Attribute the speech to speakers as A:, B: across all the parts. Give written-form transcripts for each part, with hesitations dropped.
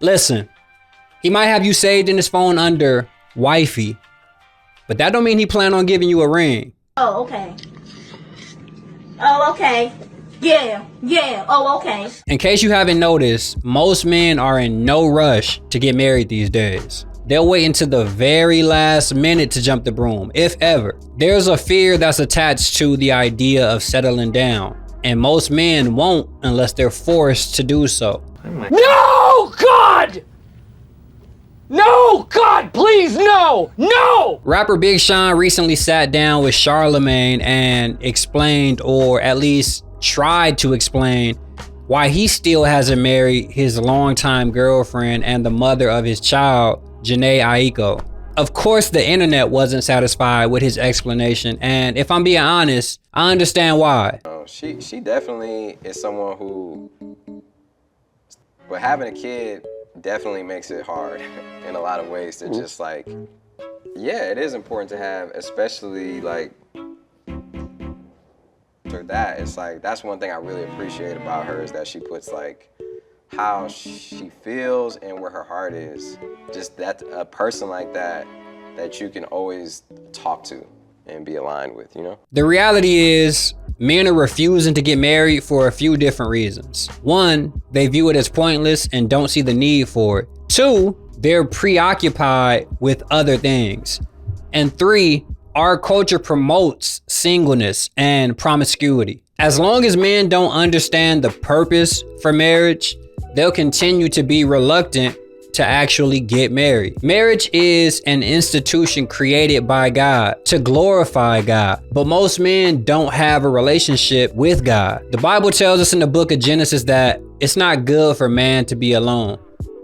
A: Listen, he might have you saved in his phone under wifey, but that don't mean he plan on giving you a ring.
B: Oh, okay. Oh, okay. Yeah. Oh, okay.
A: In case you haven't noticed, most men are in no rush to get married these days. They'll wait until the very last minute to jump the broom, if ever. There's a fear that's attached to the idea of settling down, and most men won't unless they're forced to do so.
C: No, God! No, God, please, no! No!
A: Rapper Big Sean recently sat down with Charlemagne and explained, or at least tried to explain, why he still hasn't married his longtime girlfriend and the mother of his child, Jhené Aiko. Of course, the internet wasn't satisfied with his explanation, and if I'm being honest, I understand why.
D: She definitely is someone who, but having a kid definitely makes it hard in a lot of ways to just like, yeah, it is important to have, especially like for that. It's like, that's one thing I really appreciate about her, is that she puts like how she feels and where her heart is. Just that a person like that you can always talk to and be aligned with, you know?
A: The reality is, men are refusing to get married for a few different reasons. One, they view it as pointless and don't see the need for it. Two, they're preoccupied with other things. And three, our culture promotes singleness and promiscuity. As long as men don't understand the purpose for marriage, they'll continue to be reluctant to actually get married. Marriage is an institution created by God to glorify God, but most men don't have a relationship with God. The Bible tells us in the book of Genesis that it's not good for man to be alone.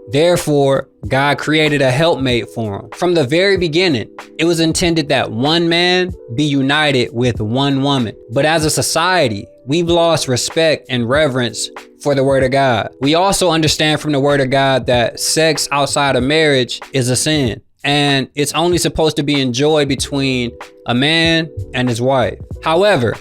A: Therefore, God created a helpmate for him. From the very beginning, it was intended that one man be united with one woman. But as a society, we've lost respect and reverence for the word of God. We also understand from the word of God that sex outside of marriage is a sin, and it's only supposed to be enjoyed between a man and his wife. However,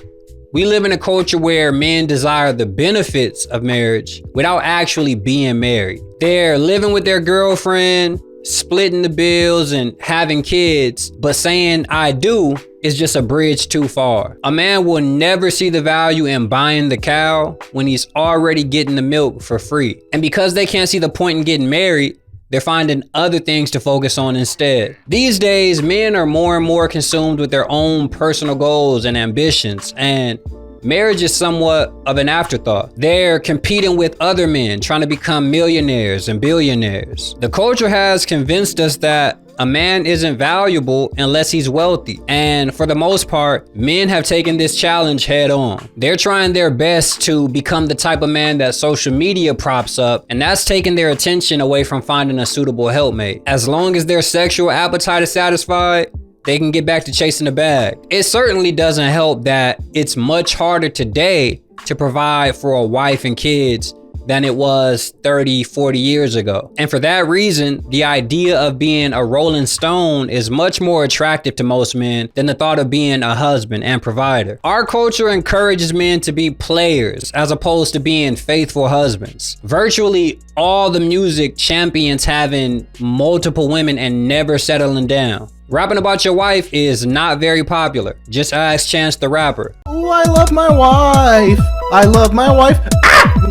A: we live in a culture where men desire the benefits of marriage without actually being married. They're living with their girlfriend, splitting the bills and having kids, but saying I do is just a bridge too far. A man will never see the value in buying the cow when he's already getting the milk for free. And because they can't see the point in getting married, they're finding other things to focus on instead. These days, men are more and more consumed with their own personal goals and ambitions, and marriage is somewhat of an afterthought. They're competing with other men, trying to become millionaires and billionaires. The culture has convinced us that a man isn't valuable unless he's wealthy. And for the most part, men have taken this challenge head on. They're trying their best to become the type of man that social media props up, and that's taking their attention away from finding a suitable helpmate. As long as their sexual appetite is satisfied, they can get back to chasing the bag. It certainly doesn't help that it's much harder today to provide for a wife and kids than it was 30, 40 years ago. And for that reason, the idea of being a rolling stone is much more attractive to most men than the thought of being a husband and provider. Our culture encourages men to be players as opposed to being faithful husbands. Virtually all the music champions having multiple women and never settling down. Rapping about your wife is not very popular. Just ask Chance the Rapper.
E: Oh, I love my wife. I love my wife.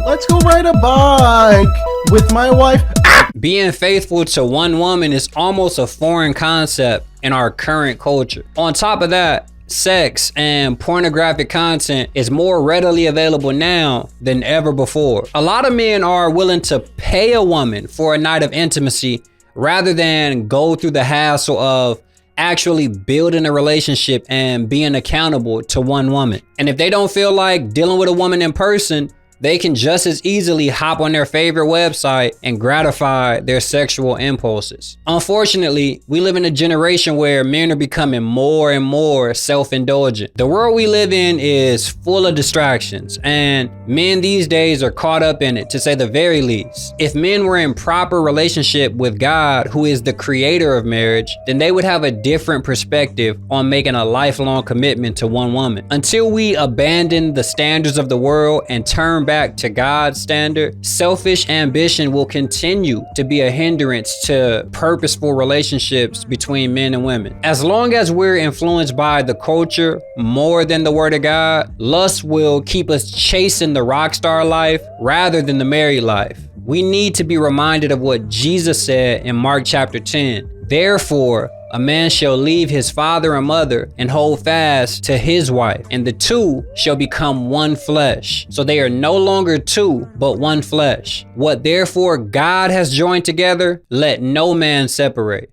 E: Let's go ride a bike with my wife.
A: Being faithful to one woman is almost a foreign concept in our current culture. On top of that, sex and pornographic content is more readily available now than ever before. A lot of men are willing to pay a woman for a night of intimacy rather than go through the hassle of actually building a relationship and being accountable to one woman. And if they don't feel like dealing with a woman in person, they can just as easily hop on their favorite website and gratify their sexual impulses. Unfortunately, we live in a generation where men are becoming more and more self-indulgent. The world we live in is full of distractions, and men these days are caught up in it, to say the very least. If men were in proper relationship with God, who is the creator of marriage, then they would have a different perspective on making a lifelong commitment to one woman. Until we abandon the standards of the world and turn back to God's standard, selfish ambition will continue to be a hindrance to purposeful relationships between men and women. As long as we're influenced by the culture more than the word of God, lust will keep us chasing the rock star life rather than the married life. We need to be reminded of what Jesus said in Mark chapter 10. Therefore, a man shall leave his father and mother and hold fast to his wife, and the two shall become one flesh. So they are no longer two, but one flesh. What therefore God has joined together, let no man separate.